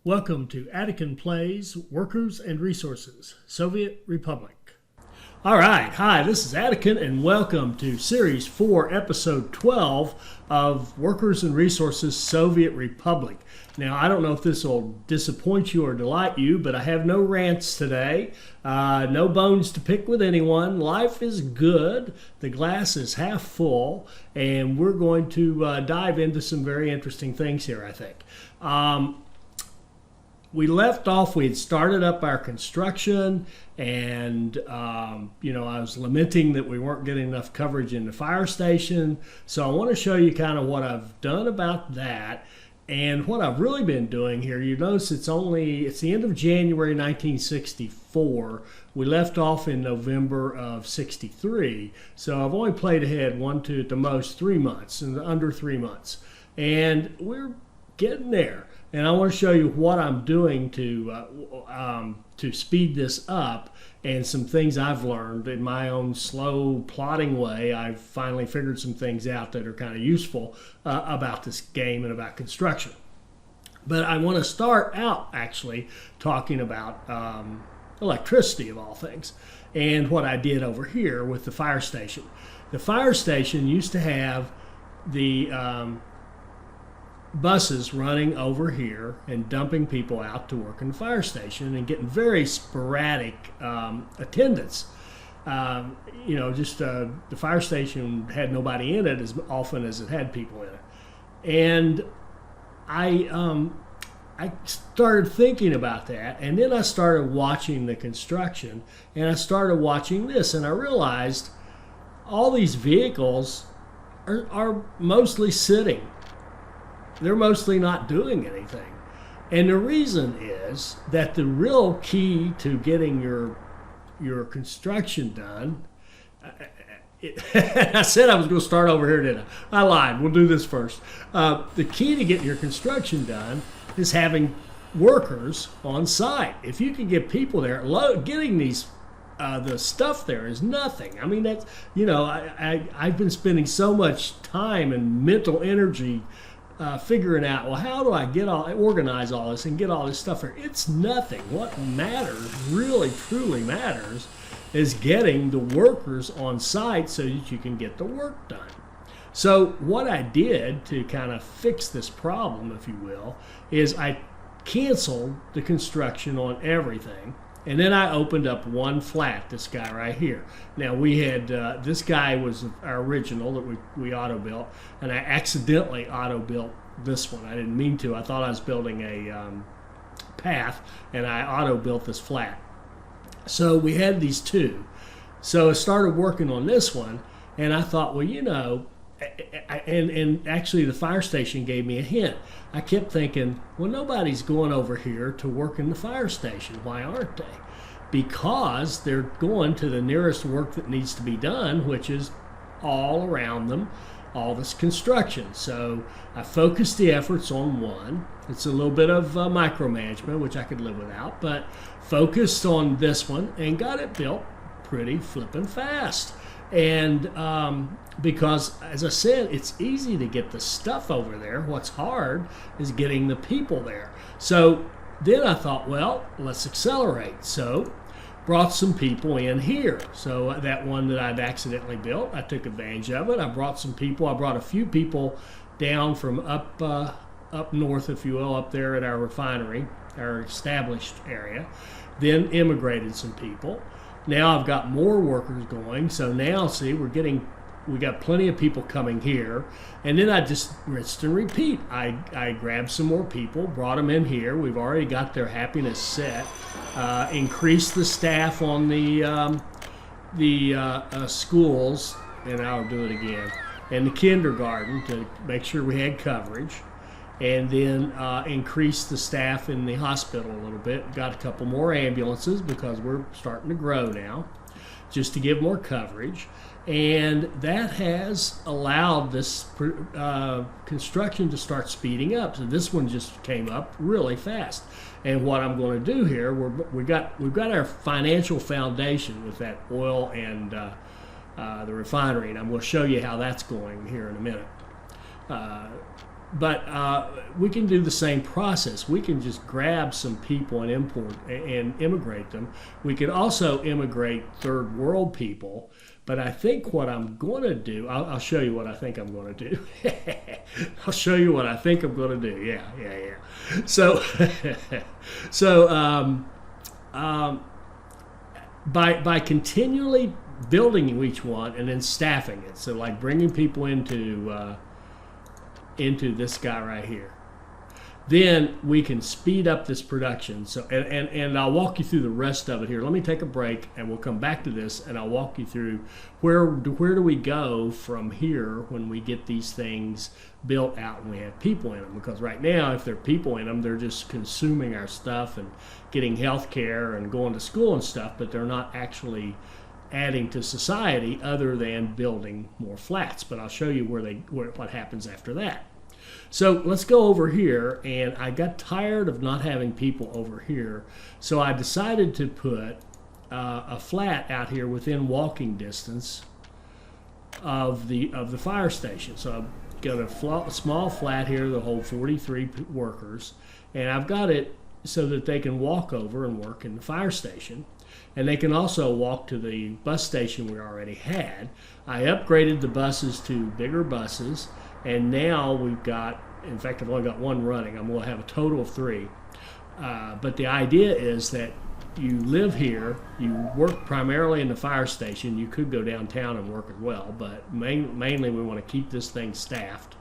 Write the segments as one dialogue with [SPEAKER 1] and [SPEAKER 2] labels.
[SPEAKER 1] Welcome to Attican Plays Workers and Resources, Soviet Republic. All right, hi, this is Attican, and welcome to Series 4, Episode 12 of Workers and Resources, Soviet Republic. Now, I don't know if this will disappoint you or delight you, but I have no rants today, no bones to pick with anyone. Life is good, the glass is half full, and we're going to dive into some very interesting things here, I think. We left off, we had started up our construction, and I was lamenting that we weren't getting enough coverage in the fire station. So I want to show you kind of what I've done about that and what I've really been doing here. You notice it's the end of January 1964. We left off in November of 63. So I've only played ahead at the most 3 months, and under 3 months. And we're getting there. And I want to show you what I'm doing to speed this up, and some things I've learned in my own slow plotting way. I've finally figured some things out that are kind of useful about this game and about construction. But I want to start out actually talking about electricity of all things, and what I did over here with the fire station. The fire station used to have the buses running over here and dumping people out to work in the fire station and getting very sporadic attendance. The fire station had nobody in it as often as it had people in it. And I started thinking about that, and then I started watching the construction, and I started watching this, and I realized all these vehicles are mostly sitting. They're mostly not doing anything. And the reason is that the real key to getting your construction done, I said I was going to start over here, didn't I? I lied. We'll do this first. The key to getting your construction done is having workers on site. If you can get people there, getting the stuff there is nothing. I mean, that's, I've been spending so much time and mental energy figuring out, well, how do I organize all this and get all this stuff here? It's nothing. What matters, really truly matters, is getting the workers on site so that you can get the work done. So what I did to kind of fix this problem, if you will, is I canceled the construction on everything. And then I opened up one flat, this guy right here. Now we had, this guy was our original that we auto-built, and I accidentally auto-built this one. I didn't mean to. I thought I was building a path, and I auto-built this flat. So we had these two. So I started working on this one, and I thought, well, and actually the fire station gave me a hint. I kept thinking, well, nobody's going over here to work in the fire station. Why aren't they? Because they're going to the nearest work that needs to be done, which is all around them, all this construction. So I focused the efforts on one. It's a little bit of micromanagement, which I could live without, but focused on this one and got it built pretty flippin' fast. And because, as I said, it's easy to get the stuff over there. What's hard is getting the people there. So then I thought, well, let's accelerate. So brought some people in here. So that one that I'd accidentally built, I took advantage of it. I brought some people. I brought a few people down from up north, if you will, up there at our refinery, our established area. Then immigrated some people. Now I've got more workers going, so now, see, we got plenty of people coming here, and then I just rinsed and repeat. I grabbed some more people, brought them in here. We've already got their happiness set. Increased the staff on the schools, and I'll do it again, and the kindergarten to make sure we had coverage. And then increased the staff in the hospital a little bit. Got a couple more ambulances because we're starting to grow now, just to give more coverage. And that has allowed this construction to start speeding up. So this one just came up really fast. And what I'm going to do here, we've got our financial foundation with that oil and the refinery, and I'm going to show you how that's going here in a minute. but we can do the same process. We can just grab some people and import and immigrate them. We could also immigrate third world people. But I think what I'm going to do, I'll show you what I think I'm going to do. I'll show you what I think I'm going to do. Yeah. So, by continually building each one and then staffing it, so like bringing people into this guy right here, then we can speed up this production. So and I'll walk you through the rest of it here. Let me take a break and we'll come back to this and I'll walk you through where do we go from here when we get these things built out and we have people in them. Because right now, if there are people in them, they're just consuming our stuff and getting health care and going to school and stuff, but they're not actually adding to society other than building more flats. But I'll show you what happens after that. So let's go over here, and I got tired of not having people over here, so I decided to put a flat out here within walking distance of the fire station. So I've got a small flat here that'll hold 43 workers, and I've got it so that they can walk over and work in the fire station, and they can also walk to the bus station we already had. I upgraded the buses to bigger buses. And now we've got, in fact, I've only got one running. I'm going to have a total of 3. But the idea is that you live here, you work primarily in the fire station. You could go downtown and work as well, but mainly we want to keep this thing staffed.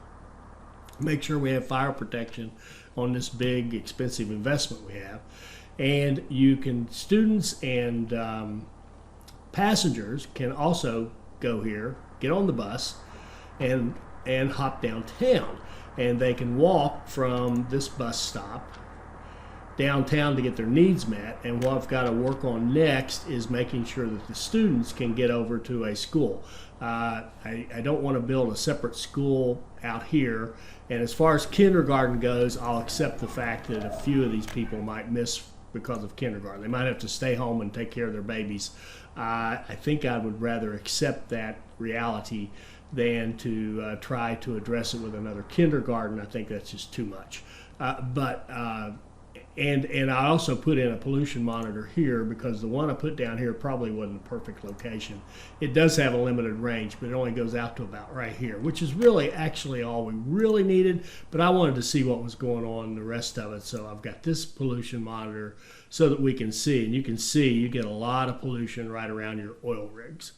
[SPEAKER 1] Make sure we have fire protection on this big, expensive investment we have. And students and passengers can also go here, get on the bus, and hop downtown, and they can walk from this bus stop downtown to get their needs met. And what I've got to work on next is making sure that the students can get over to a school. I don't want to build a separate school out here, and as far as kindergarten goes, I'll accept the fact that a few of these people might miss because of kindergarten. They might have to stay home and take care of their babies. I think I would rather accept that reality than to try to address it with another kindergarten. I think that's just too much. And I also put in a pollution monitor here because the one I put down here probably wasn't the perfect location. It does have a limited range, but it only goes out to about right here, which is really actually all we really needed. But I wanted to see what was going on in the rest of it, so I've got this pollution monitor so that we can see. And you can see you get a lot of pollution right around your oil rigs.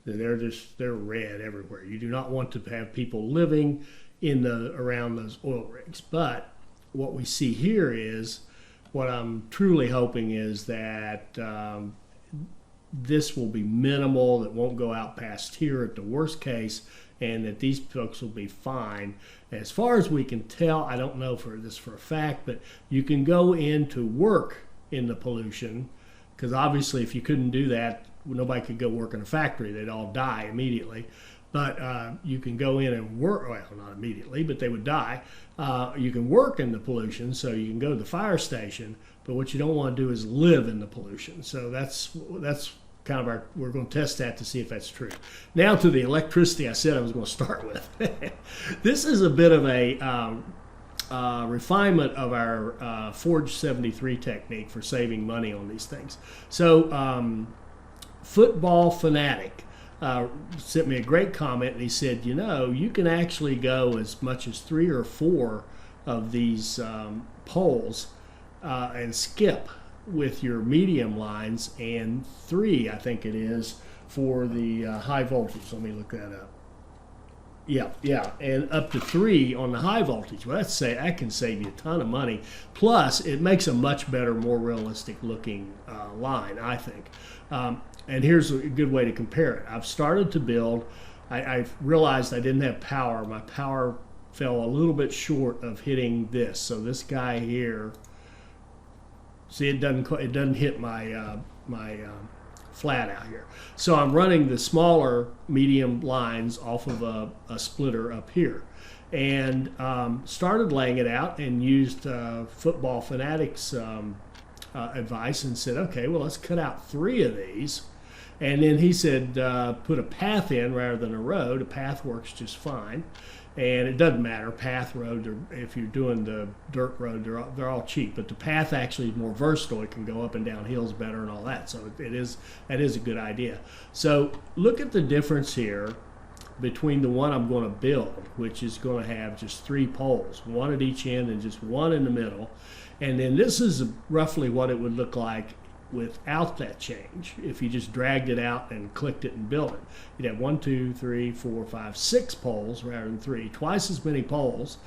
[SPEAKER 1] They're red everywhere. You do not want to have people living around those oil rigs. But what we see here is, what I'm truly hoping is that this will be minimal, that won't go out past here at the worst case, and that these folks will be fine. As far as we can tell, I don't know for a fact, but you can go in to work in the pollution, because obviously if you couldn't do that, nobody could go work in a factory. They'd all die immediately. But you can go in and work, well, not immediately, but they would die. You can work in the pollution, so you can go to the fire station, but what you don't want to do is live in the pollution. So that's kind of we're going to test that to see if that's true. Now to the electricity I said I was going to start with. This is a bit of a refinement of our Forge 73 technique for saving money on these things. So Football Fanatic sent me a great comment, and he said, you can actually go as much as 3 or 4 of these poles and skip with your medium lines, and 3, I think it is, for the high voltage. Let me look that up. Yeah, and up to 3 on the high voltage. Well, that can save you a ton of money. Plus, it makes a much better, more realistic looking line, I think. And here's a good way to compare it. I've started to build. I've realized I didn't have power. My power fell a little bit short of hitting this. So this guy here, see, it doesn't hit my flat out here. So I'm running the smaller medium lines off of a splitter up here, and started laying it out and used Football Fanatics advice and said, okay, well, let's cut out 3 of these. And then he said, put a path in rather than a road. A path works just fine. And it doesn't matter, path road, or if you're doing the dirt road, they're all cheap. But the path actually is more versatile. It can go up and down hills better and all that. So that is a good idea. So look at the difference here between the one I'm going to build, which is going to have just 3 poles, one at each end and just one in the middle. And then this is roughly what it would look like without that change. If you just dragged it out and clicked it and built it, you'd have 1, 2, 3, 4, 5, 6 poles rather than 3, twice as many poles.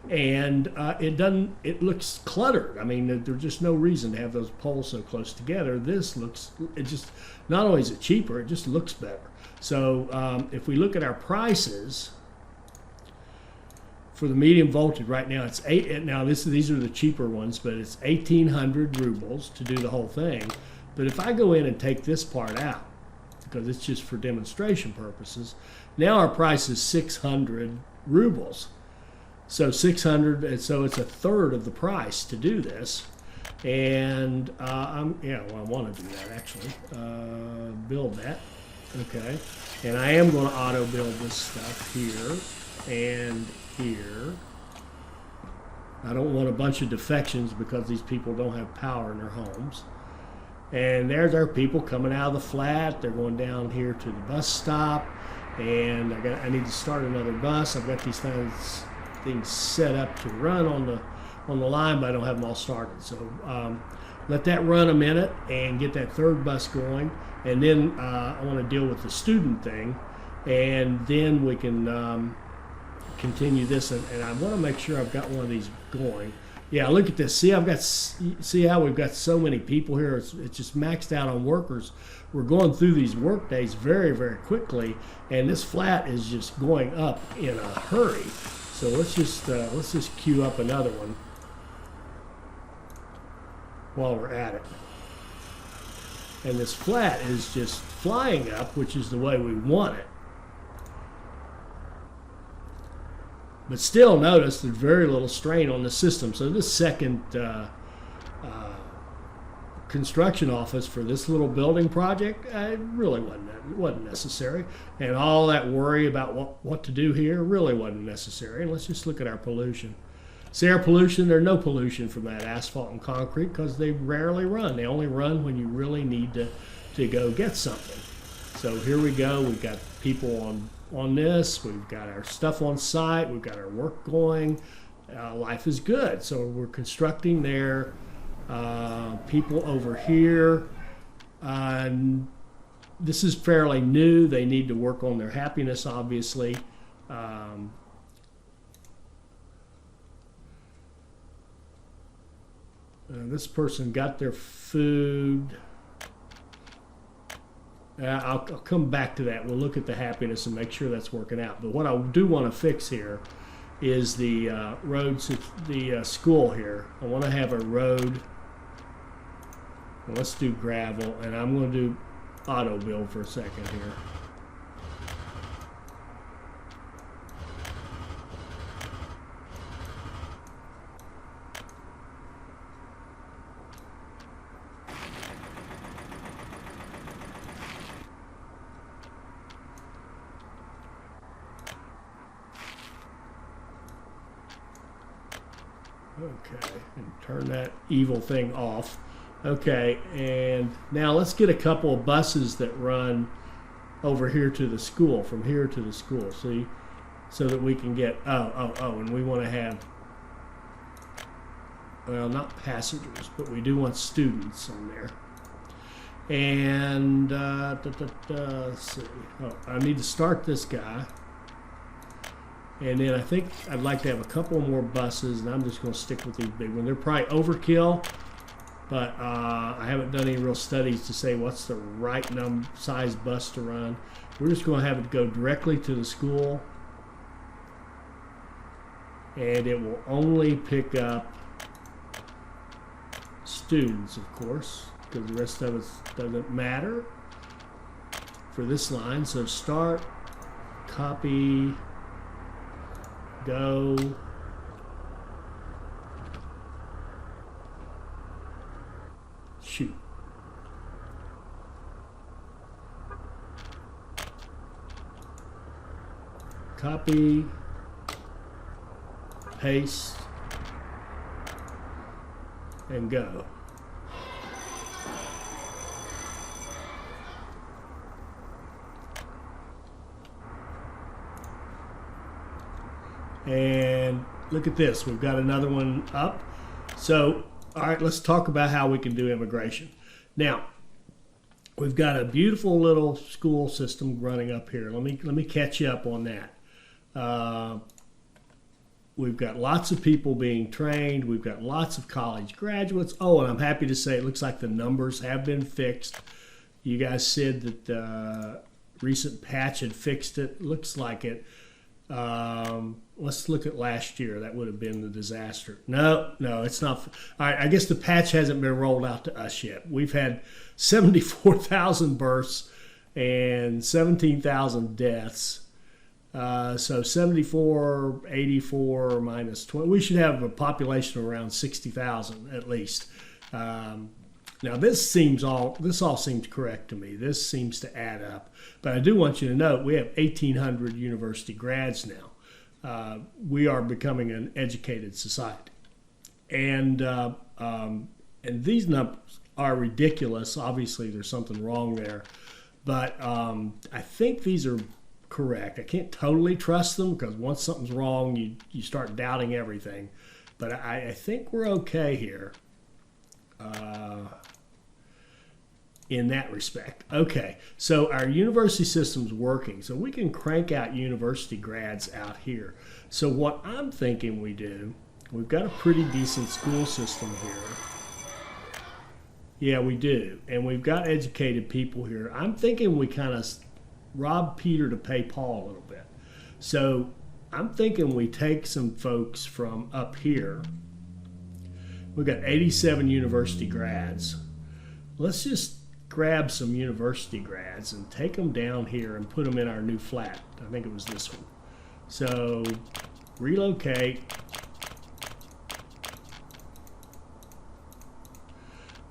[SPEAKER 1] And it looks cluttered. I mean, there's just no reason to have those poles so close together. It just, not only is it cheaper, it just looks better. So if we look at our prices for the medium voltage right now, it's these are the cheaper ones, but it's 1,800 rubles to do the whole thing. But if I go in and take this part out, because it's just for demonstration purposes, now our price is 600 rubles. So 600, and so it's a third of the price to do this. And I want to do that actually. Build that. Okay, and I am going to auto build this stuff here and here. I don't want a bunch of defections because these people don't have power in their homes. And there's our people coming out of the flat. They're going down here to the bus stop, and I need to start another bus. I've got these things set up to run on the line, but I don't have them all started. So let that run a minute and get that third bus going. And then I want to deal with the student thing, and then we can continue this. And I want to make sure I've got one of these going. Yeah, look at this. See how we've got so many people here. It's just maxed out on workers. We're going through these work days very, very quickly, and this flat is just going up in a hurry. So let's just queue up another one while we're at it. And this flat is just flying up, which is the way we want it. But still, notice there's very little strain on the system. So this second construction office for this little building project, it really wasn't necessary. And all that worry about what to do here really wasn't necessary. And let's just look at our pollution. See our pollution? There's no pollution from that asphalt and concrete because they rarely run. They only run when you really need to go get something. So here we go. We've got people on this. We've got our stuff on site. We've got our work going. Life is good. So we're constructing there. People over here. This is fairly new. They need to work on their happiness, obviously. This person got their food. I'll come back to that. We'll look at the happiness and make sure that's working out. But what I do want to fix here is the roads, the school here. I want to have a road. Well, let's do gravel, and I'm going to do auto build for a second here. Okay, and turn that evil thing off. Okay, and now let's get a couple of buses that run over here to the school, from here to the school, see? So that we can get, and we want to have, well, not passengers, but we do want students on there. And, let's see. Oh, I need to start this guy. And then I think I'd like to have a couple more buses, and I'm just going to stick with these big ones. They're probably overkill, but I haven't done any real studies to say what's the right size bus to run. We're just going to have it go directly to the school, and it will only pick up students, of course, because the rest of it doesn't matter for this line. So start, copy, go. Shoot. Copy, paste, and go. And look at this, we've got another one up. So, all right, let's talk about how we can do immigration. Now, we've got a beautiful little school system running up here. Let me catch you up on that. We've got lots of people being trained. We've got lots of college graduates. Oh, and I'm happy to say it looks like the numbers have been fixed. You guys said that the recent patch had fixed it. Looks like it. Let's look at last year. That would have been the disaster. No, it's not. All right, I guess the patch hasn't been rolled out to us yet. We've had 74,000 births and 17,000 deaths. So 74, 84 minus 20. We should have a population of around 60,000 at least. Now this all seems correct to me. This seems to add up. But I do want you to note we have 1,800 university grads now. We are becoming an educated society, and these numbers are ridiculous. Obviously, there's something wrong there, but I think these are correct. I can't totally trust them because once something's wrong, you start doubting everything. But I think we're okay here. In that respect. Okay, so our university system's working, so we can crank out university grads out here. So what I'm thinking we do, we've got a pretty decent school system here. Yeah, we do, and we've got educated people here. I'm thinking we kind of rob Peter to pay Paul a little bit. So I'm thinking we take some folks from up here. We've got 87 university grads. Let's just grab some university grads and take them down here and put them in our new flat. I think it was this one. So relocate.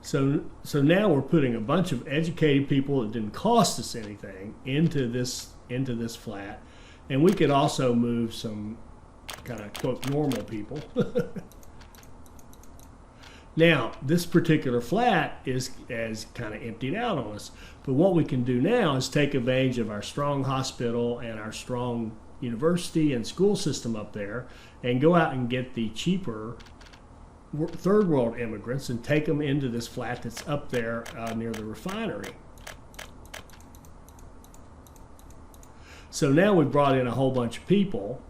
[SPEAKER 1] So now we're putting a bunch of educated people that didn't cost us anything into this flat, and we could also move some kind of quote normal people. Now, this particular flat is kind of emptied out on us. But what we can do now is take advantage of our strong hospital and our strong university and school system up there and go out and get the cheaper third world immigrants and take them into this flat that's up there near the refinery. So now we've brought in a whole bunch of people.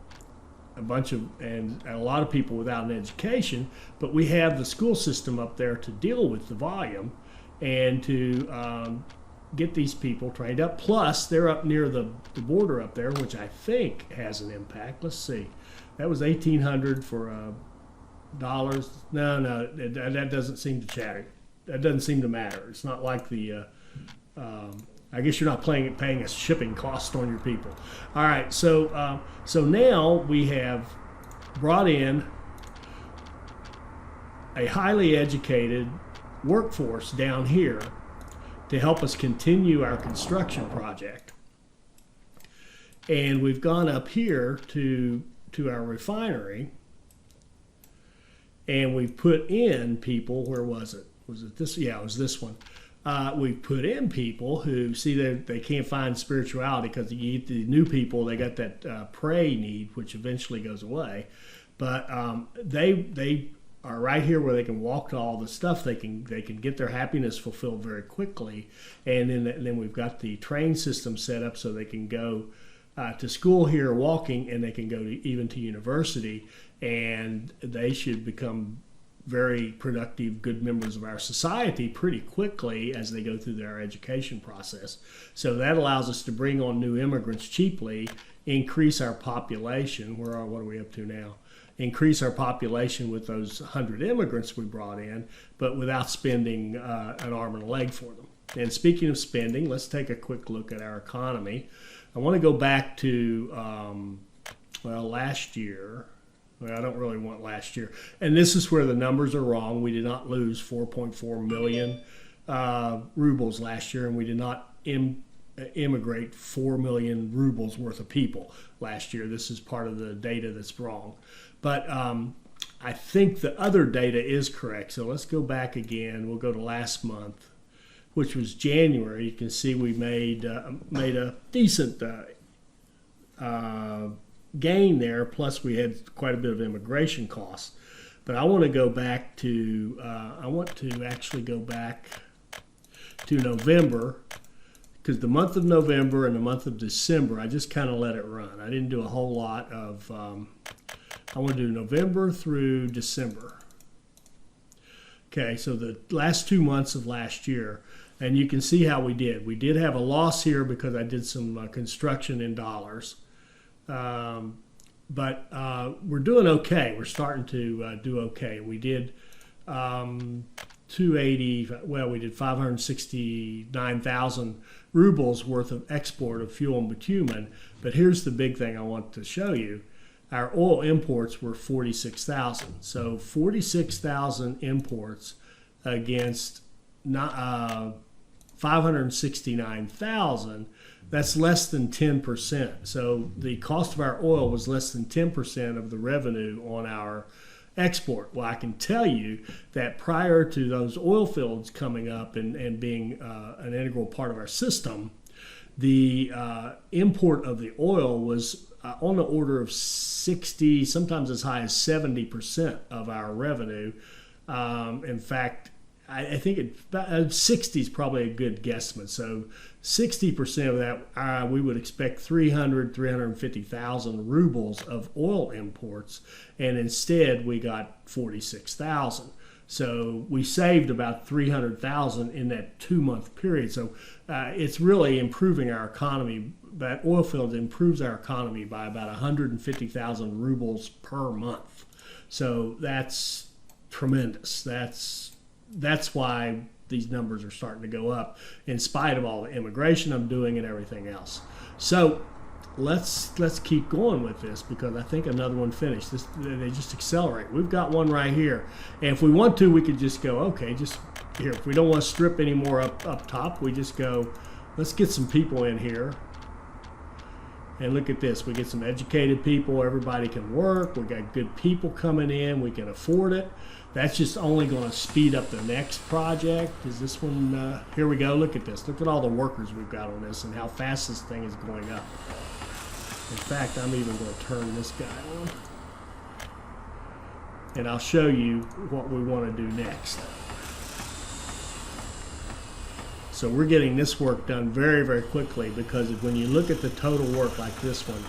[SPEAKER 1] And a lot of people without an education, but we have the school system up there to deal with the volume and to get these people trained up. Plus, they're up near the border up there, which I think has an impact. Let's see. That was $1,800 for dollars. No, that doesn't seem to chatter. That doesn't seem to matter. It's not like the. I guess you're not paying a shipping cost on your people. All right, so now we have brought in a highly educated workforce down here to help us continue our construction project. And we've gone up here to our refinery, and we've put in people. Where was it? Was it this? Yeah, it was this one. We've put in people who see that they can't find spirituality because the new people, they got that pray need, which eventually goes away. But they are right here where they can walk to all the stuff. They can get their happiness fulfilled very quickly. And then we've got the train system set up so they can go to school here walking, and they can go even to university, and they should become very productive, good members of our society pretty quickly as they go through their education process. So that allows us to bring on new immigrants cheaply, increase our population. What are we up to now? Increase our population with those 100 immigrants we brought in, but without spending an arm and a leg for them. And speaking of spending, let's take a quick look at our economy. I want to go back to, last year. Well, I don't really want last year. And this is where the numbers are wrong. We did not lose 4.4 million rubles last year, and we did not immigrate 4 million rubles worth of people last year. This is part of the data that's wrong. But I think the other data is correct. So let's go back again. We'll go to last month, which was January. You can see we made a decent gain there. Plus, we had quite a bit of immigration costs. But I want to go back to actually go back to November, because the month of November and the month of December, I just kind of let it run. I didn't do a whole lot of. I want to do November through December. Okay, so the last 2 months of last year, and you can see how we did. We did have a loss here because I did some construction in dollars. But we're doing okay. We're starting to do okay. We did 280. Well, we did 569,000 rubles worth of export of fuel and bitumen. But here's the big thing I want to show you. Our oil imports were 46,000. So 46,000 imports against 569,000. That's less than 10%. So the cost of our oil was less than 10% of the revenue on our export. Well, I can tell you that prior to those oil fields coming up and being an integral part of our system, the import of the oil was on the order of 60, sometimes as high as 70% of our revenue. In fact, I think 60 is probably a good guesstimate. So 60% of that, we would expect 350,000 rubles of oil imports, and instead we got 46,000. So we saved about 300,000 in that 2-month period. So it's really improving our economy. That oil field improves our economy by about 150,000 rubles per month. So that's tremendous. That's why these numbers are starting to go up in spite of all the immigration I'm doing and everything else. So let's keep going with this, because I think another one finished. They just accelerate. We've got one right here. And if we want to, we could just go, okay, just here. If we don't want to strip any more up top, we just go, let's get some people in here. And look at this. We get some educated people. Everybody can work. We got good people coming in. We can afford it. That's just only going to speed up the next project. Is this one? Here we go. Look at this. Look at all the workers we've got on this and how fast this thing is going up. In fact, I'm even going to turn this guy on. And I'll show you what we want to do next. So we're getting this work done very, very quickly, because when you look at the total work like this one,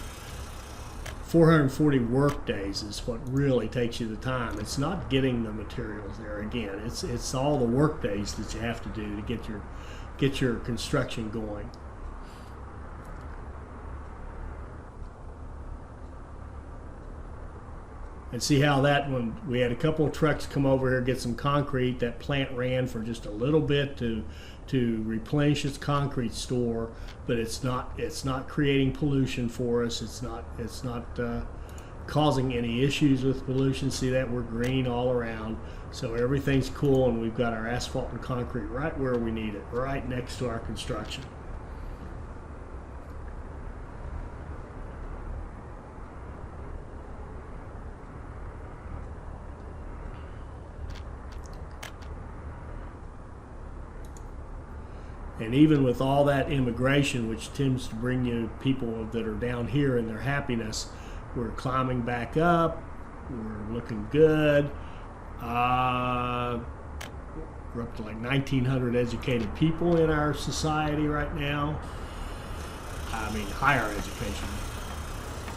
[SPEAKER 1] 440 work days is what really takes you the time. It's not getting the materials there. Again, it's all the work days that you have to do to get your construction going. And see how that when we had a couple of trucks come over here get some concrete. That plant ran for just a little bit to replenish its concrete store, but it's not creating pollution for us. It's not causing any issues with pollution. See that we're green all around, so everything's cool, and we've got our asphalt and concrete right where we need it, right next to our construction. And even with all that immigration, which tends to bring you people that are down here in their happiness, we're climbing back up. We're looking good. We're up to like 1,900 educated people in our society right now. I mean, higher education.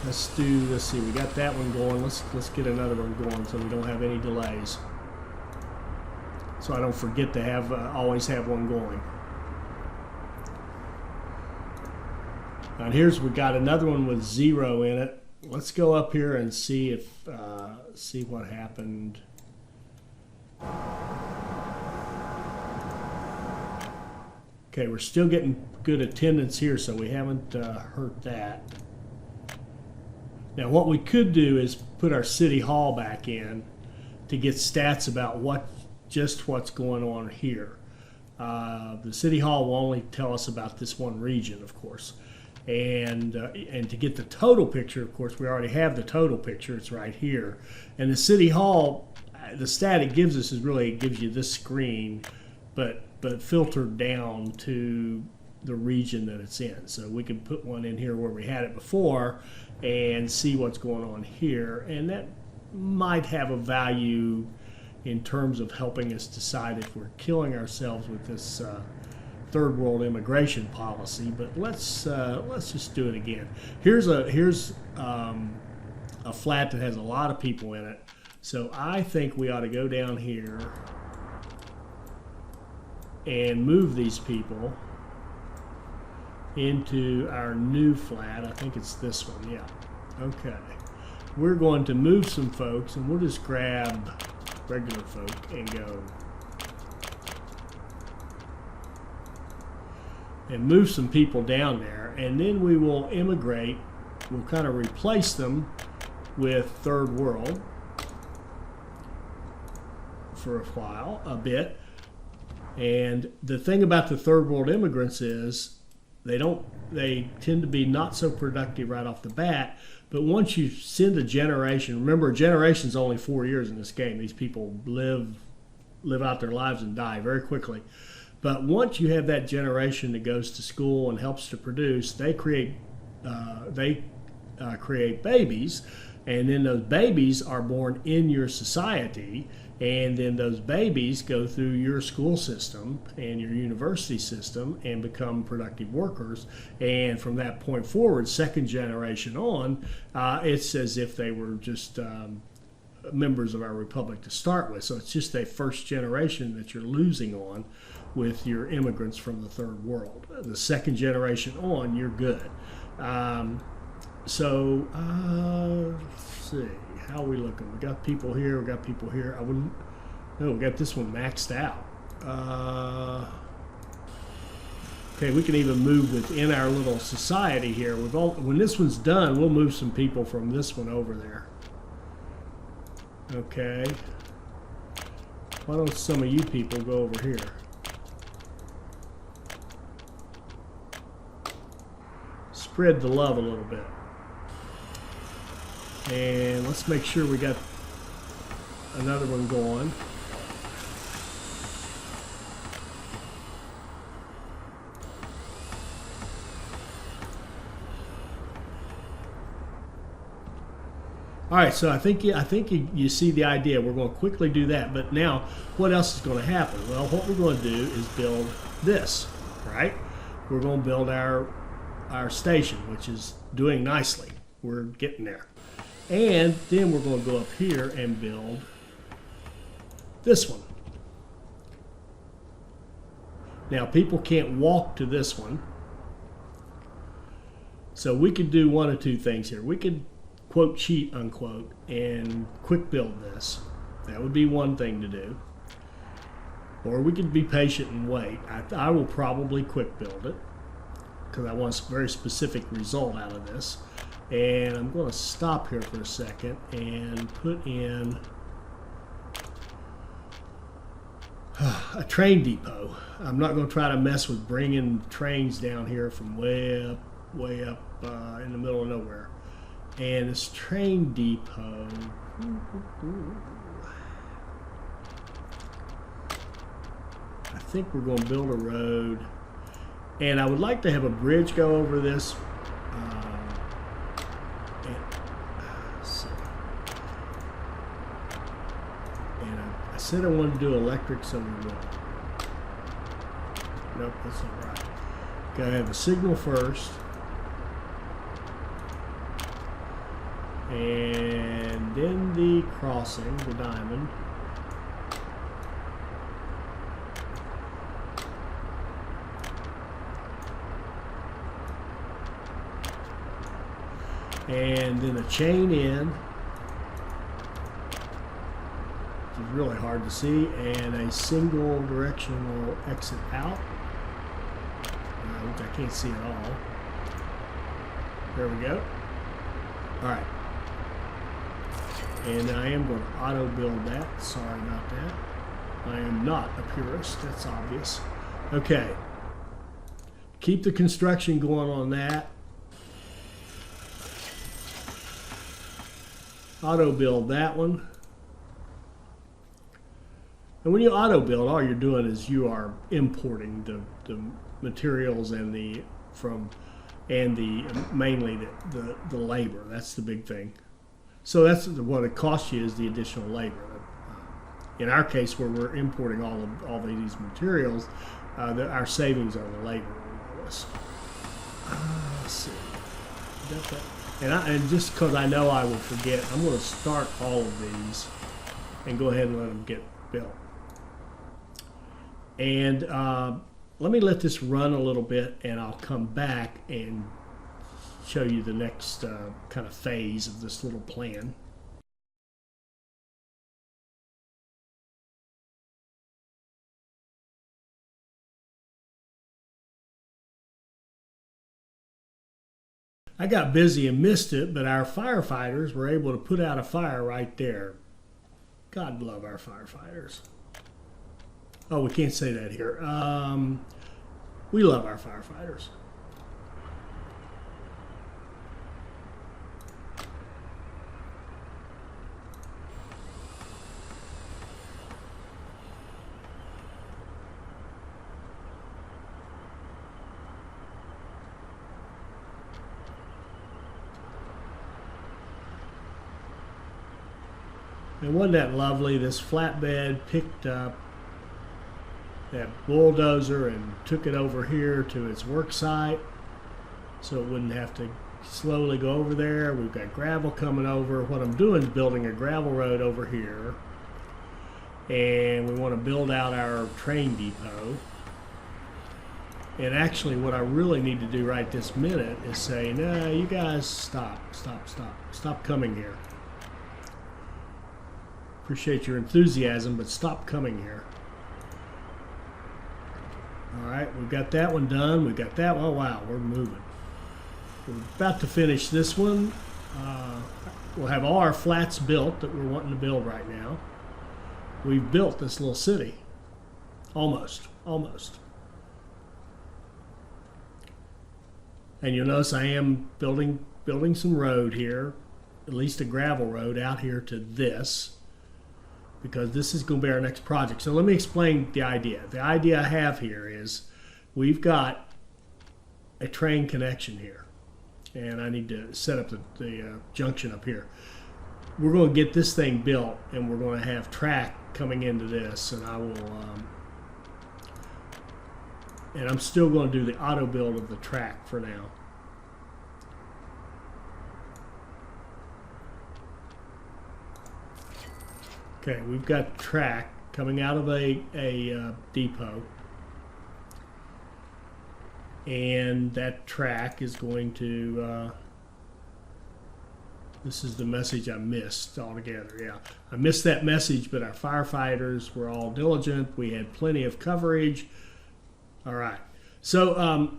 [SPEAKER 1] Let's see, we got that one going. Let's get another one going so we don't have any delays. So I don't forget to have always have one going. And here's, we got another one with 0 in it. Let's go up here and see if see what happened. Okay, we're still getting good attendance here, so we haven't hurt that. Now what we could do is put our city hall back in to get stats about what's going on here. The city hall will only tell us about this one region, of course. And to get the total picture, of course, we already have the total picture. It's right here. And the City Hall, the stat it gives us is really, it gives you this screen, but filtered down to the region that it's in. So we can put one in here where we had it before and see what's going on here. And that might have a value in terms of helping us decide if we're killing ourselves with this third world immigration policy. But let's just do it again. Here's a flat that has a lot of people in it. So I think we ought to go down here and move these people into our new flat. I think it's this one, yeah. Okay. We're going to move some folks, and we'll just grab regular folk and go. And move some people down there, and then we will immigrate. We'll kind of replace them with third world for a while, a bit. And the thing about the third world immigrants is they tend to be not so productive right off the bat, but once you send a generation, remember a generation's only 4 years in this game. These people live out their lives and die very quickly. But once you have that generation that goes to school and helps to produce, they create babies, and then those babies are born in your society. And then those babies go through your school system and your university system and become productive workers. And from that point forward, second generation on, it's as if they were just members of our republic to start with. So it's just a first generation that you're losing on with your immigrants from the third world. The second generation on, you're good. Let's see. How are we looking? We got people here. We got people here. We got this one maxed out. Okay, we can even move within our little society here. When this one's done, we'll move some people from this one over there. Okay. Why don't some of you people go over here? Spread the love a little bit. And let's make sure we got another one going. All right, so I think you see the idea. We're going to quickly do that, but now what else is going to happen? Well, what we're going to do is build this, right? We're going to build our station, which is doing nicely. We're getting there. And then we're going to go up here and build this one. Now, people can't walk to this one. So we could do one of two things here. We could, quote, cheat, unquote, and quick build this. That would be one thing to do. Or we could be patient and wait. I will probably quick build it because I want a very specific result out of this. And I'm going to stop here for a second and put in a train depot. I'm not going to try to mess with bringing trains down here from way up in the middle of nowhere. And this train depot, I think we're going to build a road. And I would like to have a bridge go over this. I said I wanted to do electric, so we will. Nope, that's not right. Gotta have a signal first. And then the crossing, the diamond. And then a chain in. Which is really hard to see, and a single directional exit out, which I can't see at all. There we go. All right. And I am going to auto build that. Sorry about that. I am not a purist. That's obvious. Okay. Keep the construction going on that. auto build that one. And when you auto build, all you're doing is you are importing the materials and the mainly the labor. That's the big thing. So that's what it costs you, is the additional labor. In our case, where we're importing all these materials, our savings are the labor on all this. Let's see. And just because I know I will forget, I'm going to start all of these and go ahead and let them get built. And let me let this run a little bit, and I'll come back and show you the next kind of phase of this little plan. I got busy and missed it, but our firefighters were able to put out a fire right there. God love our firefighters. Oh, we can't say that here. We love our firefighters. And wasn't that lovely? This flatbed picked up that bulldozer and took it over here to its work site so it wouldn't have to slowly go over there. We've got gravel coming over. What I'm doing is building a gravel road over here, and we want to build out our train depot. And actually what I really need to do right this minute is say, no, you guys stop coming here. Appreciate your enthusiasm, but stop coming here. All right, we've got that one done. We've got that one. Oh, wow, we're moving. We're about to finish this one. We'll have all our flats built that we're wanting to build right now. We've built this little city. Almost. And you'll notice I am building some road here, at least a gravel road out here to this, because this is going to be our next project. So let me explain the idea. The idea I have here is we've got a train connection here, and I need to set up the junction up here. We're going to get this thing built, and we're going to have track coming into this, and I will and I'm still going to do the auto build of the track for now. Okay, we've got track coming out of a depot, and that track is going to this is the message I missed altogether. Yeah, I missed that message, but our firefighters were all diligent. We had plenty of coverage. All right, so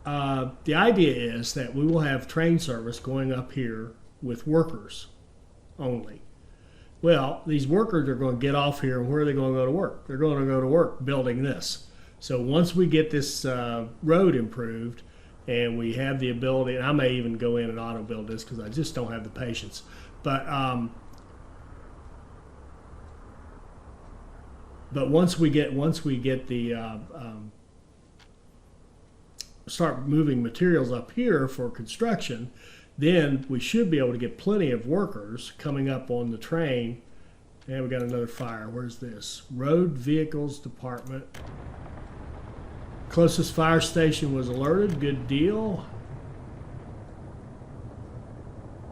[SPEAKER 1] the idea is that we will have train service going up here with workers only. Well, these workers are going to get off here, and where are they going to go to work? They're going to go to work building this. So once we get this road improved, and we have the ability, and I may even go in and auto build this because I just don't have the patience. But once we get the start moving materials up here for construction, then we should be able to get plenty of workers coming up on the train. And we got another fire. Where's this? Road Vehicles Department. Closest fire station was alerted. Good deal.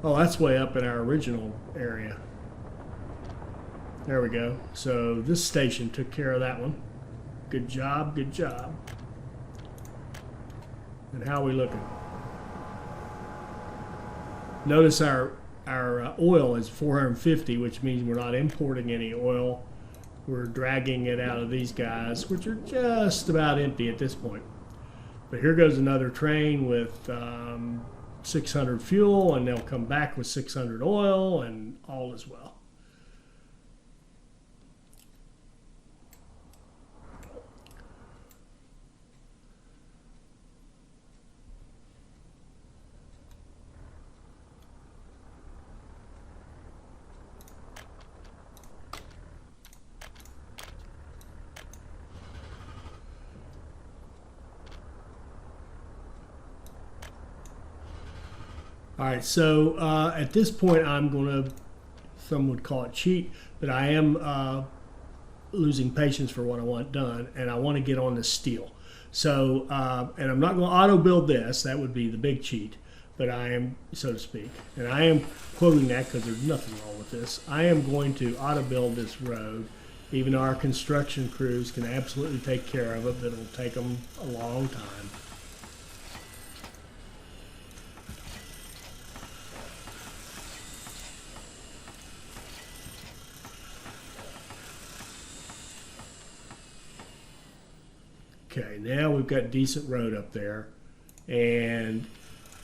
[SPEAKER 1] Oh, that's way up in our original area. There we go. So this station took care of that one. Good job, good job. And how are we looking? Notice our oil is 450, which means we're not importing any oil. We're dragging it out of these guys, which are just about empty at this point. But here goes another train with 600 fuel, and they'll come back with 600 oil, and all is well. All right, so at this point, I'm going to, some would call it cheat, but I am losing patience for what I want done, and I want to get on this steel. So, and I'm not going to auto build this, that would be the big cheat, but I am, so to speak, and I am quoting that because there's nothing wrong with this. I am going to auto build this road, even though our construction crews can absolutely take care of it, but it'll take them a long time. Okay, now we've got decent road up there, and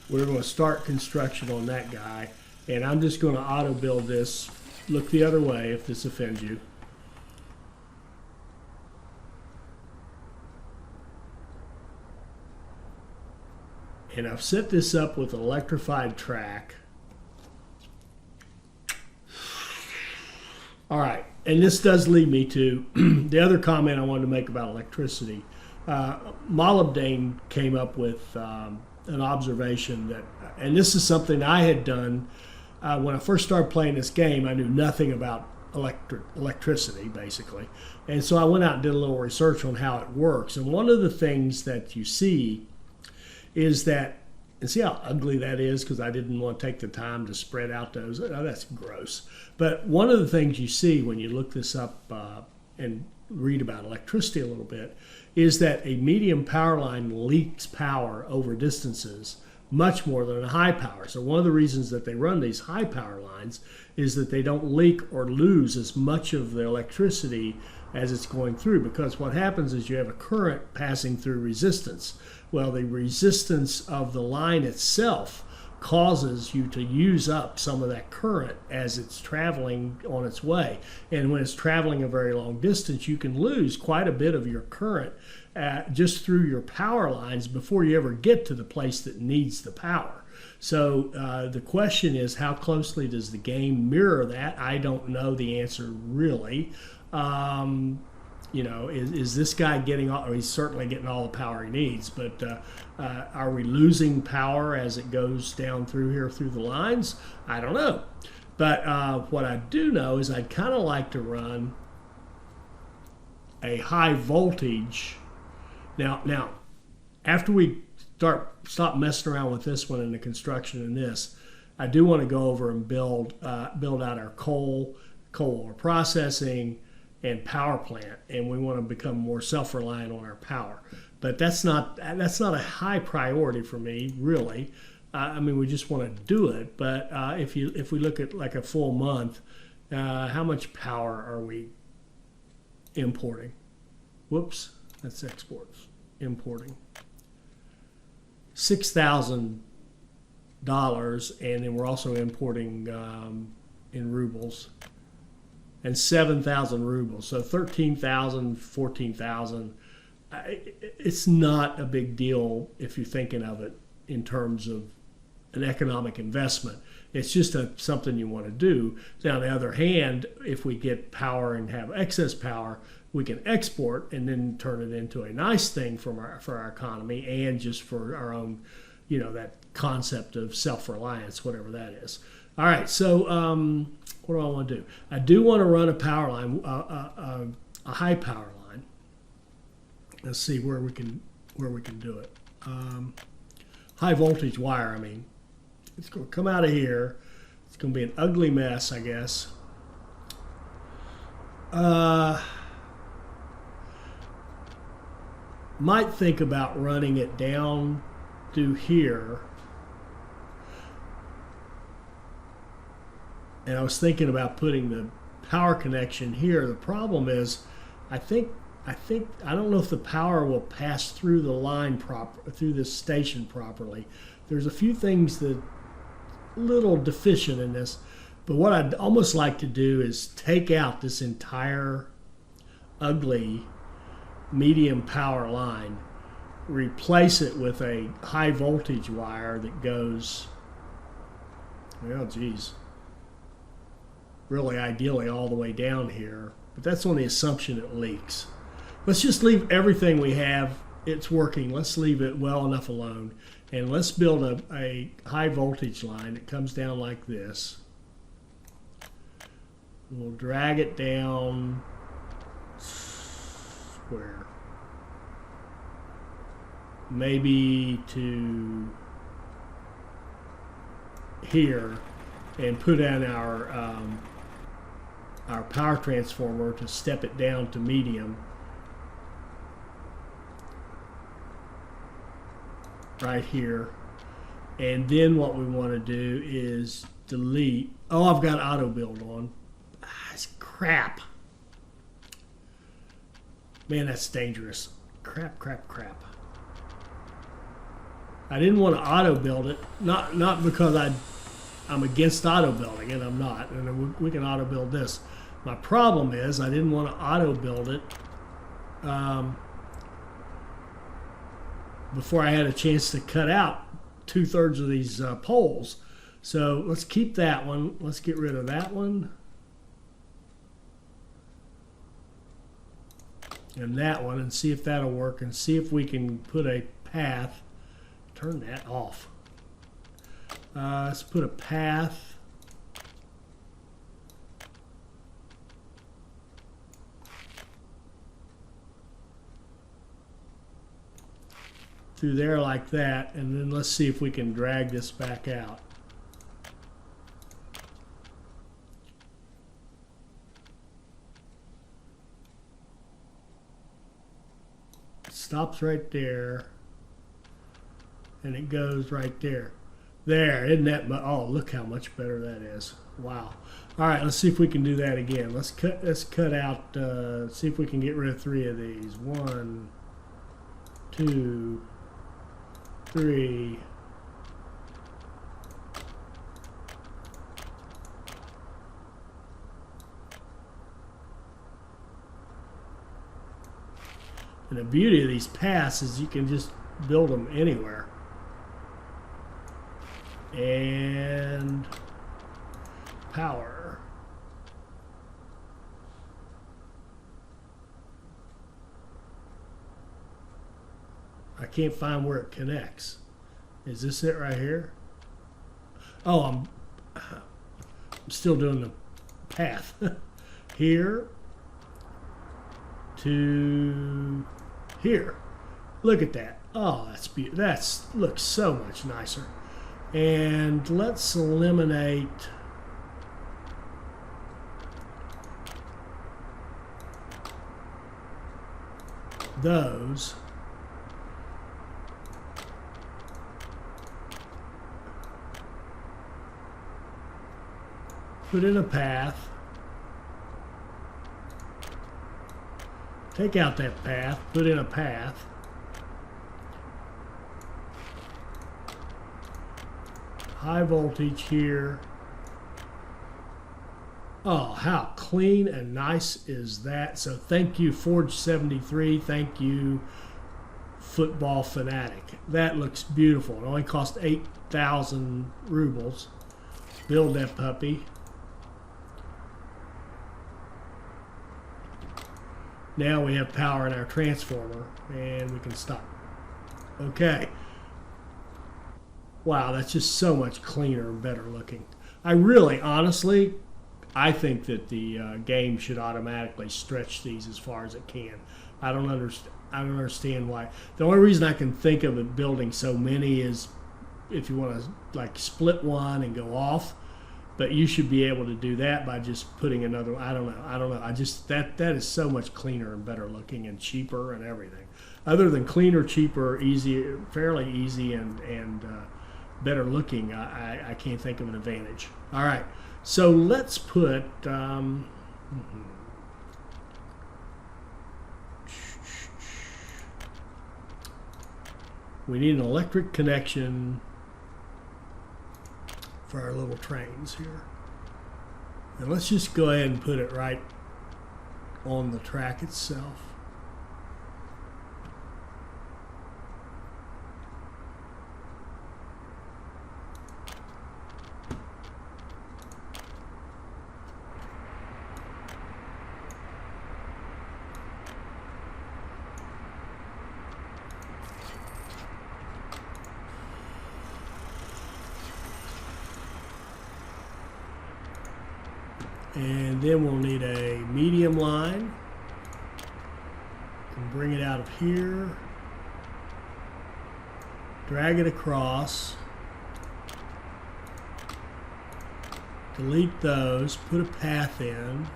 [SPEAKER 1] we're going to start construction on that guy, and I'm just going to auto build this. Look the other way if this offends you. And I've set this up with electrified track. All right, and this does lead me to the other comment I wanted to make about electricity. Molybdane came up with an observation that, and this is something I had done when I first started playing this game. I knew nothing about electricity, basically. And so I went out and did a little research on how it works. And one of the things that you see is that, and see how ugly that is, because I didn't want to take the time to spread out those. Oh, that's gross. But one of the things you see when you look this up and read about electricity a little bit is that a medium power line leaks power over distances much more than a high power. So one of the reasons that they run these high power lines is that they don't leak or lose as much of the electricity as it's going through, because what happens is you have a current passing through resistance. Well, the resistance of the line itself causes you to use up some of that current as it's traveling on its way. And when it's traveling a very long distance, you can lose quite a bit of your current just through your power lines before you ever get to the place that needs the power. So the question is, how closely does the game mirror that? I don't know the answer really. You know, is this guy getting all, he's certainly getting all the power he needs, but are we losing power as it goes down through here through the lines? I don't know. But what I do know is I'd kind of like to run a high voltage. Now, after we stop messing around with this one in the construction and this, I do want to go over and build out our coal or processing and power plant, and we want to become more self-reliant on our power. But that's not a high priority for me, really. I mean, we just want to do it. But if we look at like a full month, how much power are we importing? Whoops, that's exports. Importing $6,000, and then we're also importing in rubles. And 7,000 rubles, so 13,000, 14,000. It's not a big deal if you're thinking of it in terms of an economic investment. It's just something you want to do. Now, on the other hand, if we get power and have excess power, we can export and then turn it into a nice thing for our economy and just for our own, you know, that concept of self-reliance, whatever that is. All right, so what do I want to do? I do want to run a power line, a high power line. Let's see where we can do it. High voltage wire. I mean, it's going to come out of here. It's going to be an ugly mess, I guess. Might think about running it down through here. And I was thinking about putting the power connection here. The problem is, I don't know if the power will pass through the line through this station properly. There's a few things that a little deficient in this, but what I'd almost like to do is take out this entire ugly medium power line, replace it with a high voltage wire that goes, oh geez, really ideally all the way down here, but that's on the assumption it leaks. Let's just leave everything we have. It's working. Let's leave it well enough alone And let's build a high voltage line that comes down like this. We'll drag it down where? Maybe to here, and put in our power transformer to step it down to medium. Right here. And then what we want to do is delete. Oh, I've got auto build on. That's crap. Man, that's dangerous. Crap. I didn't want to auto build it. Not because I'm against auto building it. I'm not. And we can auto build this. My problem is I didn't want to auto build it before I had a chance to cut out 2/3 of these poles. So let's keep that one. Let's get rid of that one. And that one, and see if that'll work, and see if we can put a path. Turn that off. Let's put a path. Through there like that, and then let's see if we can drag this back out. It stops right there, and it goes right there. There, isn't that much? Oh, look how much better that is. Wow. All right, let's see if we can do that again. Let's cut out. See if we can get rid of 3 of these. 1, 2, 3. And the beauty of these paths is you can just build them anywhere. And power. I can't find where it connects. Is this it right here? Oh, I'm still doing the path. Here to here. Look at that. Oh, that's beautiful. That looks so much nicer. And let's eliminate those. Put in a path. Take out that path, put in a path. High voltage here. Oh, how clean and nice is that? So thank you, Forge73. Thank you, Football Fanatic. That looks beautiful. It only cost 8,000 rubles. Build that puppy. Now we have power in our transformer, and we can stop. Okay. Wow, that's just so much cleaner and better looking. I really, honestly, I think that the game should automatically stretch these as far as it can. I don't understand why. The only reason I can think of it building so many is if you want to like split one and go off. But you should be able to do that by just putting another. I don't know. I just that is so much cleaner and better looking and cheaper and everything. Other than cleaner, cheaper, easy, fairly easy and better looking, I can't think of an advantage. All right, so let's put. We need an electric connection for our little trains here. And let's just go ahead and put it right on the track itself. And then we'll need a medium line. And bring it out of here. Drag it across. Delete those. Put a path in.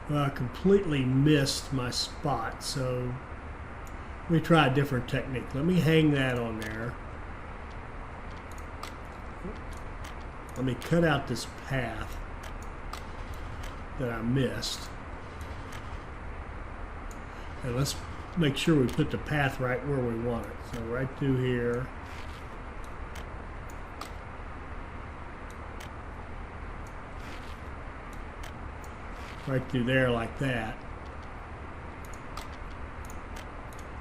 [SPEAKER 1] Well, I completely missed my spot, so let me try a different technique. Let me hang that on there. Let me cut out this path that I missed. And let's make sure we put the path right where we want it. So right through here. Right through there like that.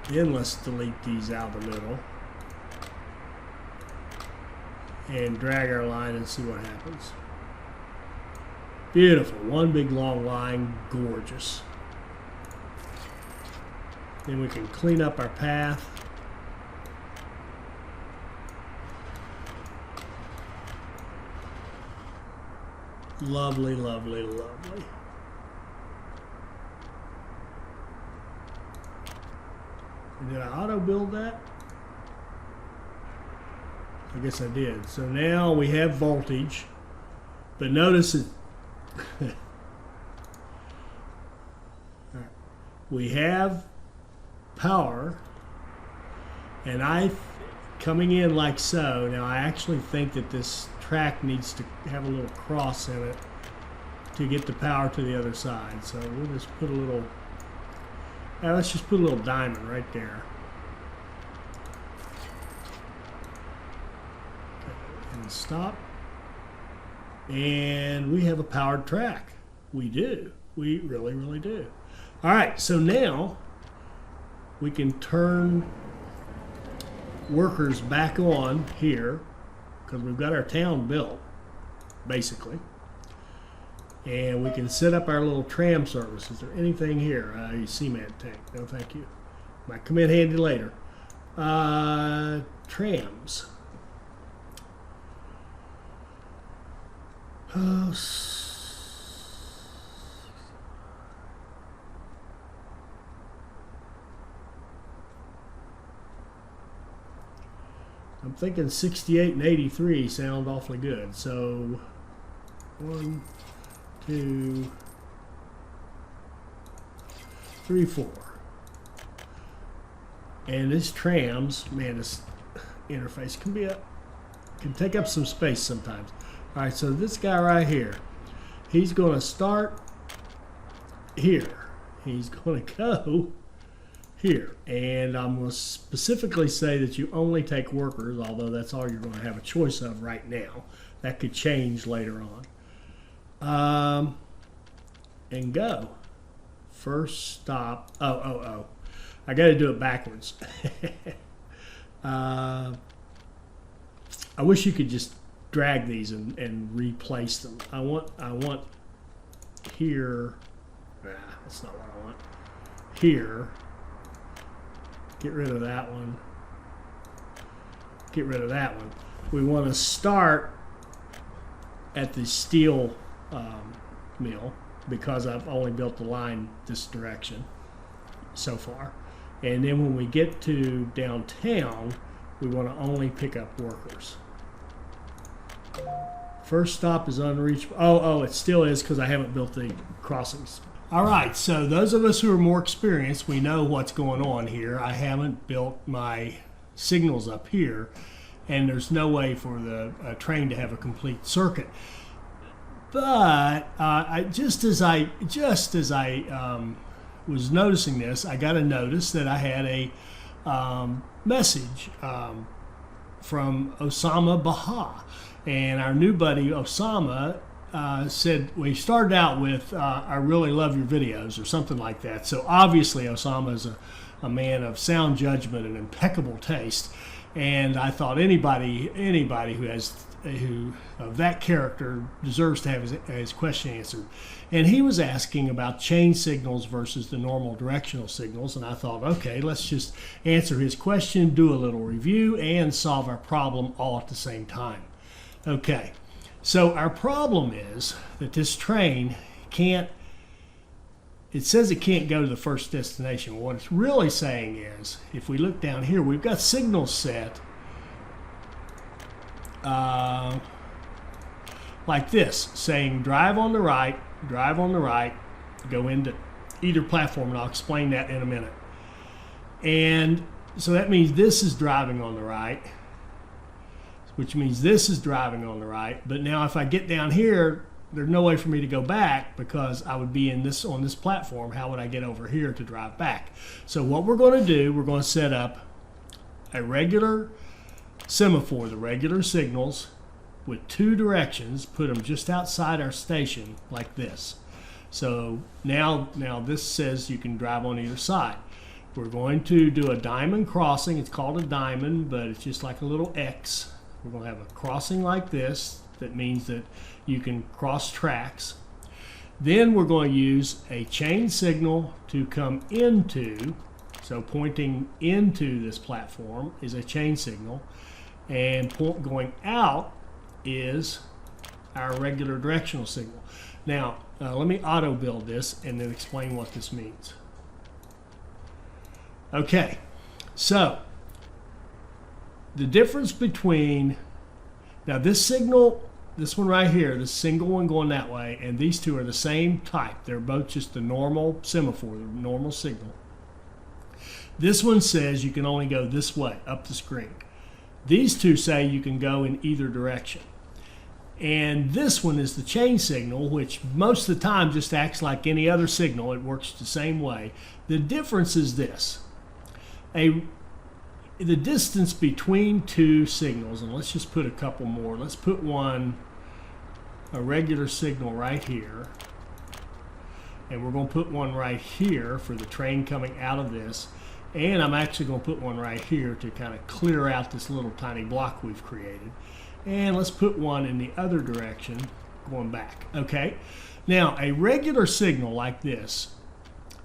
[SPEAKER 1] Then let's delete these out of the middle. And drag our line and see what happens. Beautiful. One big long line. Gorgeous. Then we can clean up our path. Lovely, lovely, lovely. Did I auto build that? I guess I did. So now we have voltage, but notice it. We have power, and coming in like so. Now I actually think that this track needs to have a little cross in it to get the power to the other side. So we'll just put a little. Let's just put a little diamond right there. And stop. And we have a powered track. We do. We really, really do. All right, so now we can turn workers back on here because we've got our town built, basically. And we can set up our little tram service. Is there anything here? Cement tank. No, thank you. Might come in handy later. Trams. I'm thinking 68 and 83 sound awfully good. So 1, 2, 3, 4. And this trams, man, this interface can take up some space sometimes. All right, so this guy right here, he's going to start here. He's going to go here. And I'm going to specifically say that you only take workers, although that's all you're going to have a choice of right now. That could change later on. And go. First stop. Oh. I got to do it backwards. I wish you could just drag these and replace them. I want here. That's not what I want. Here. Get rid of that one. Get rid of that one. We want to start at the steel mill because I've only built the line this direction so far. And then when we get to downtown, we want to only pick up workers. First stop is unreachable. Oh, it still is because I haven't built the crossings. All right, so those of us who are more experienced, we know what's going on here. I haven't built my signals up here, and there's no way for the train to have a complete circuit. But just as I was noticing this, I got a notice that I had a message from Osama Baha. And our new buddy Osama said, we started out with, I really love your videos, or something like that. So obviously Osama is a man of sound judgment and impeccable taste. And I thought anybody who of that character deserves to have his question answered. And he was asking about chain signals versus the normal directional signals. And I thought, okay, let's just answer his question, do a little review, and solve our problem all at the same time. Okay, so our problem is that this train can't, it says it can't go to the first destination. What it's really saying is, if we look down here, we've got signals set like this, saying drive on the right, go into either platform, and I'll explain that in a minute. And so that means this is driving on the right, which means this is driving on the right. But now if I get down here, there's no way for me to go back because I would be on this platform. How would I get over here to drive back? So what we're going to do, we're going to set up a regular semaphore, the regular signals, with two directions, put them just outside our station like this. So now this says you can drive on either side. We're going to do a diamond crossing. It's called a diamond, but it's just like a little X. We're going to have a crossing like this. That means that you can cross tracks. Then we're going to use a chain signal to come into, so pointing into this platform is a chain signal, and going out is our regular directional signal. Now, let me auto build this and then explain what this means. Okay, so the difference between, now this signal, this one right here, the single one going that way, and these two are the same type. They're both just the normal semaphore, the normal signal. This one says you can only go this way, up the screen. These two say you can go in either direction. And this one is the chain signal, which most of the time just acts like any other signal. It works the same way. The difference is this. The distance between two signals, and let's just put a couple more. Let's put a regular signal right here. And we're going to put one right here for the train coming out of this. And I'm actually going to put one right here to kind of clear out this little tiny block we've created. And let's put one in the other direction going back. Okay, now a regular signal like this,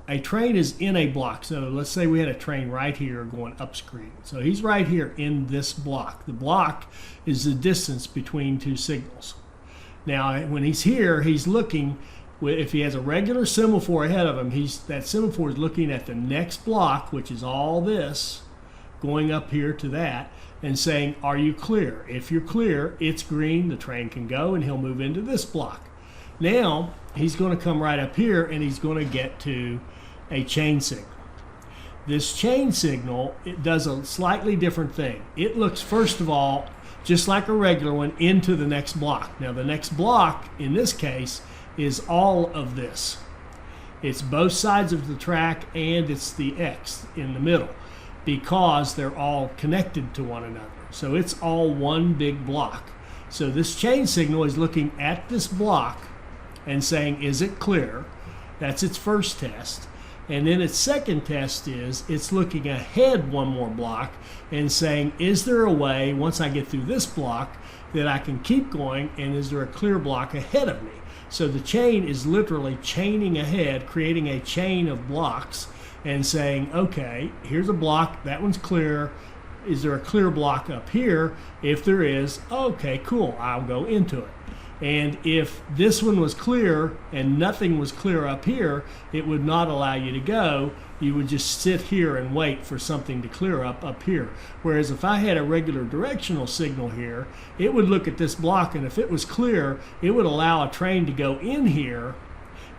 [SPEAKER 1] a train is in a block. So let's say we had a train right here going upstream. So he's right here in this block. The block is the distance between two signals. Now when he's here, he's looking, if he has a regular semaphore ahead of him, that semaphore is looking at the next block, which is all this, going up here to that, and saying, are you clear? If you're clear, it's green, the train can go, and he'll move into this block. Now, he's going to come right up here, and he's going to get to a chain signal. This chain signal, it does a slightly different thing. It looks, first of all, just like a regular one, into the next block. Now, the next block, in this case, is all of this. It's both sides of the track, and it's the X in the middle, because they're all connected to one another. So it's all one big block. So this chain signal is looking at this block and saying, is it clear? That's its first test. And then its second test is it's looking ahead one more block and saying, is there a way, once I get through this block, that I can keep going, and is there a clear block ahead of me? So the chain is literally chaining ahead, creating a chain of blocks, and saying, okay, here's a block, that one's clear. Is there a clear block up here? If there is, okay, cool, I'll go into it. And if this one was clear and nothing was clear up here, it would not allow you to go. You would just sit here and wait for something to clear up here. Whereas if I had a regular directional signal here, it would look at this block, and if it was clear, it would allow a train to go in here,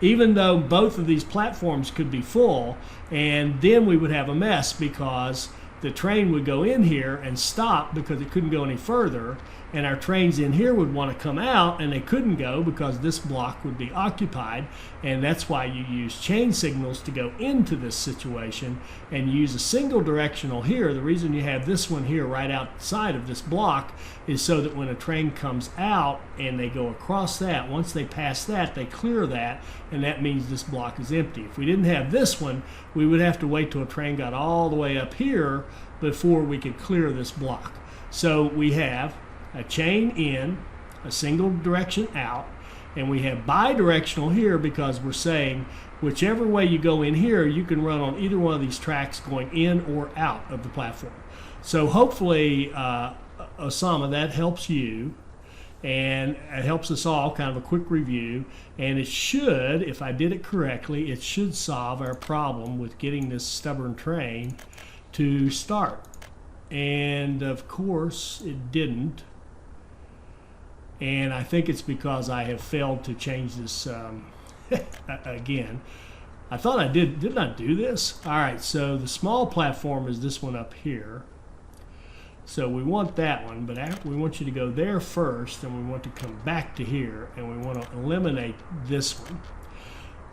[SPEAKER 1] even though both of these platforms could be full, and then we would have a mess because the train would go in here and stop because it couldn't go any further, and our trains in here would want to come out, and they couldn't go because this block would be occupied. And that's why you use chain signals to go into this situation, and you use a single directional here. The reason you have this one here right outside of this block is so that when a train comes out and they go across that, once they pass that, they clear that, and that means this block is empty. If we didn't have this one, we would have to wait till a train got all the way up here before we could clear this block. So we have a chain in, a single direction out, and we have bidirectional here because we're saying whichever way you go in here, you can run on either one of these tracks going in or out of the platform. So hopefully, Osama, that helps you, and it helps us all, kind of a quick review, and it should, if I did it correctly, it should solve our problem with getting this stubborn train to start. And of course it didn't, and I think it's because I have failed to change this again. I thought I did not do this. All right, so the small platform is this one up here, so we want that one, but we want you to go there first, and we want to come back to here, and we want to eliminate this one.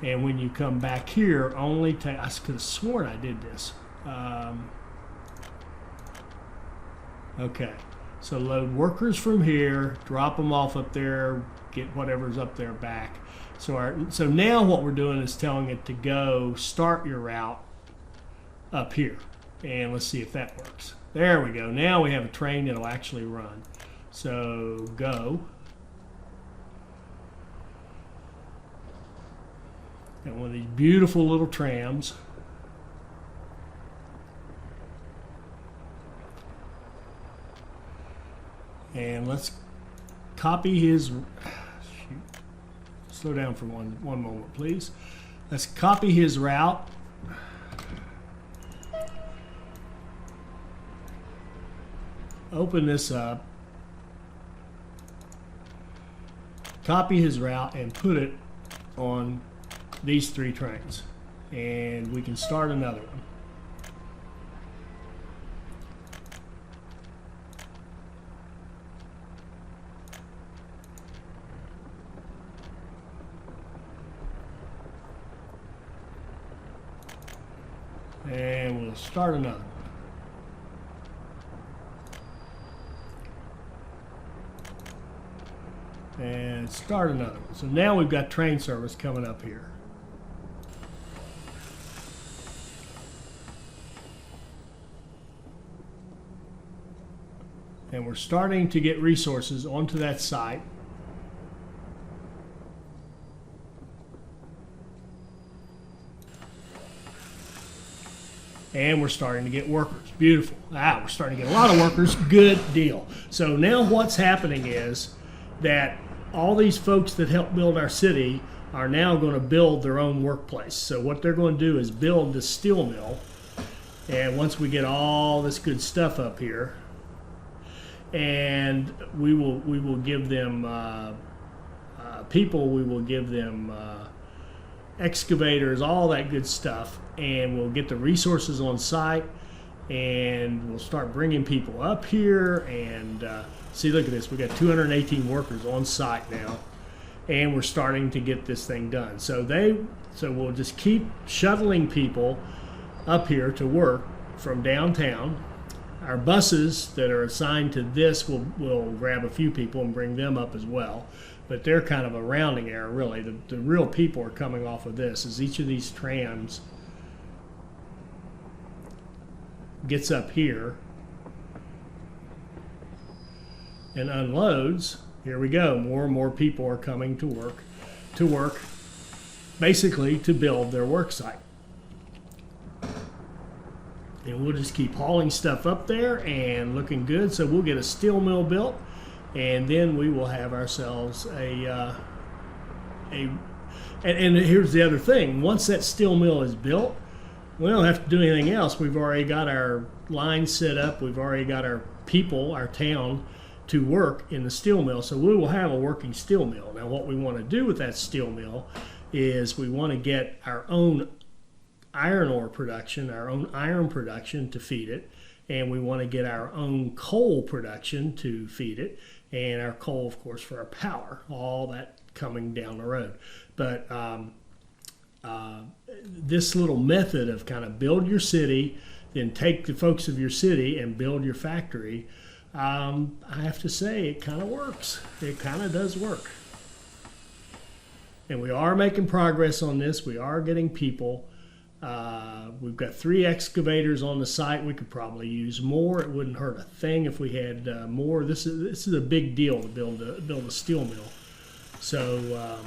[SPEAKER 1] And when you come back here, only take, I could have sworn I did this. Okay, so load workers from here, drop them off up there, get whatever's up there back. So now what we're doing is telling it to go start your route up here. And let's see if that works. There we go. Now we have a train that'll actually run. So go. Got one of these beautiful little trams. And let's copy his, slow down for one moment, please. Let's copy his route. Open this up. Copy his route and put it on these 3 trains. And we can start another one. And we'll start another one. And start another one. So now we've got train service coming up here. And we're starting to get resources onto that site. And we're starting to get workers. Beautiful. We're starting to get a lot of workers. Good deal. So now what's happening is that all these folks that helped build our city are now going to build their own workplace. So what they're going to do is build this steel mill. And once we get all this good stuff up here, and we will give them people, we will give them excavators, all that good stuff, and we'll get the resources on site, and we'll start bringing people up here. And see, look at this, we got 218 workers on site now, and we're starting to get this thing done. So we'll just keep shuttling people up here to work from downtown. Our buses that are assigned to this will grab a few people and bring them up as well. But they're kind of a rounding error, really. The real people are coming off of this, as each of these trams gets up here and unloads. Here we go. More and more people are coming to work, basically to build their work site. And we'll just keep hauling stuff up there and looking good. So we'll get a steel mill built, and then we will have ourselves and here's the other thing. Once that steel mill is built, we don't have to do anything else. We've already got our line set up. We've already got our people, our town, to work in the steel mill. So we will have a working steel mill. Now what we want to do with that steel mill is we want to get our own iron ore production, our own iron production to feed it, and we want to get our own coal production to feed it, and our coal, of course, for our power. All that coming down the road. But this little method of kind of build your city, then take the folks of your city and build your factory, I have to say it kind of works. It kind of does work. And we are making progress on this. We are getting people. We've got 3 excavators on the site. We could probably use more. It wouldn't hurt a thing if we had more. This is a big deal to build a steel mill. So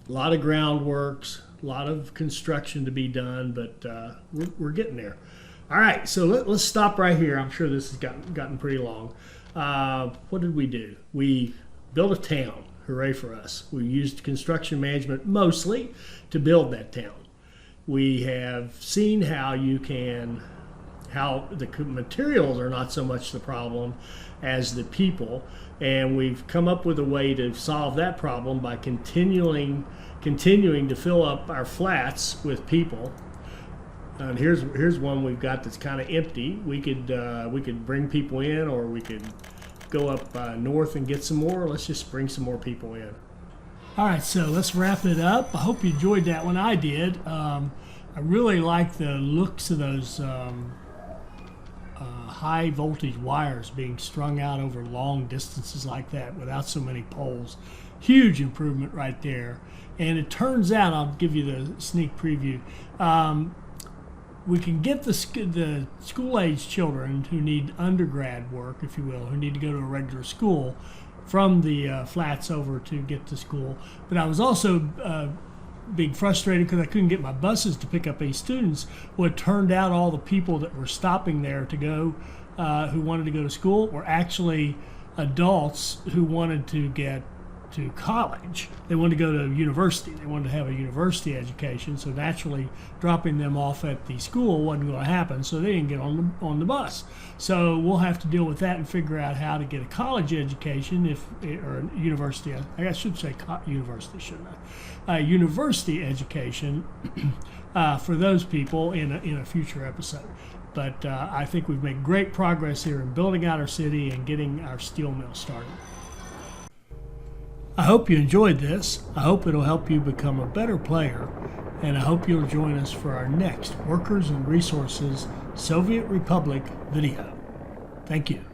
[SPEAKER 1] a lot of groundworks, a lot of construction to be done, but we're getting there. All right, so let's stop right here. I'm sure this has gotten pretty long. What did we do? We built a town. Hooray for us. We used construction management mostly to build that town. We have seen how the materials are not so much the problem as the people, and we've come up with a way to solve that problem by continuing to fill up our flats with people. And here's one we've got that's kind of empty. We could bring people in, or we could go up north and get some more. Let's just bring some more people in. All right, so let's wrap it up. I hope you enjoyed that one. I did. I really like the looks of those high voltage wires being strung out over long distances like that without so many poles. Huge improvement right there. And it turns out, I'll give you the sneak preview, we can get the school-age children who need undergrad work, if you will, who need to go to a regular school, from the flats over to get to school. But I was also being frustrated because I couldn't get my buses to pick up any students. Well, it turned out all the people that were stopping there to go, who wanted to go to school, were actually adults who wanted to get to college. They wanted to go to university. They wanted to have a university education, so naturally dropping them off at the school wasn't going to happen, so they didn't get on the bus. So we'll have to deal with that and figure out how to get a college education, or a university. I should say university, shouldn't I? University education for those people in a future episode. But I think we've made great progress here in building out our city and getting our steel mill started. I hope you enjoyed this. I hope it'll help you become a better player, and I hope you'll join us for our next Workers and Resources Soviet Republic video. Thank you.